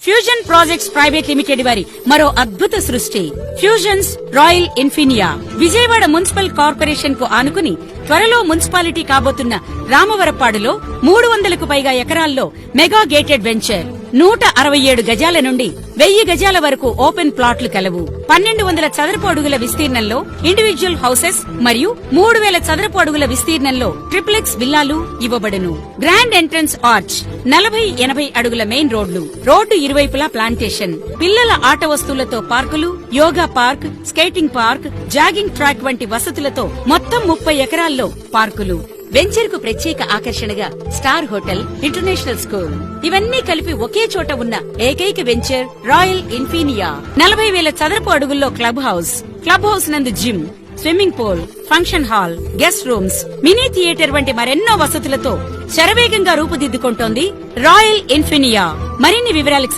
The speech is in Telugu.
ఫ్యూజన్ ప్రాజెక్ట్స్ ప్రైవేట్ లిమిటెడ్ వారి మరో అద్భుత సృష్టి fusions royal ఇన్ఫినియా. Vijayawada municipal corporation కు ఆనుకుని త్వరలో మున్సిపాలిటీ కాబోతున్న రామవరపాడులో 300కు పైగా ఎకరాల్లో మెగా గేటెడ్ వెంచర్. 167 గజాల నుండి 1000 గజాల వరకు ఓపెన్ ప్లాట్లు కలవు. 1200 చదరపు అడుగుల విస్తీర్ణంలో ఇండివిడ్యువల్ హౌసెస్ మరియు 3000 చదరపు అడుగుల విస్తీర్ణంలో ట్రిప్లెక్స్ విల్లాలు ఇవ్వబడును. గ్రాండ్ ఎంట్రన్స్ ఆర్చ్, 40-80 అడుగుల మెయిన్ రోడ్డు ఇరువైపులా ప్లాంటేషన్, పిల్లల ఆట వస్తువులతో పార్కులు, yoga park, skating park, jogging track వంటి వసతులతో మొత్తం 30 ఎకరాల్లో పార్కులు. వెంచర్ కు ప్రత్యేక ఆకర్షణగా స్టార్ హోటల్, ఇంటర్నేషనల్ స్కూల్ ఇవన్నీ కలిపి ఒకే చోట ఉన్న ఏకైక వెంచర్ రాయల్ ఇన్ఫినియా. 40,000 చదరపు అడుగుల్లో క్లబ్ హౌస్ నందు gym, swimming pool, function hall, guest rooms, mini theatre వంటి మరెన్నో వసతులతో శరవేగంగా రూపుదిద్దుకుంటోంది రాయల్ ఇన్ఫినియా. మరిన్ని వివరాలకు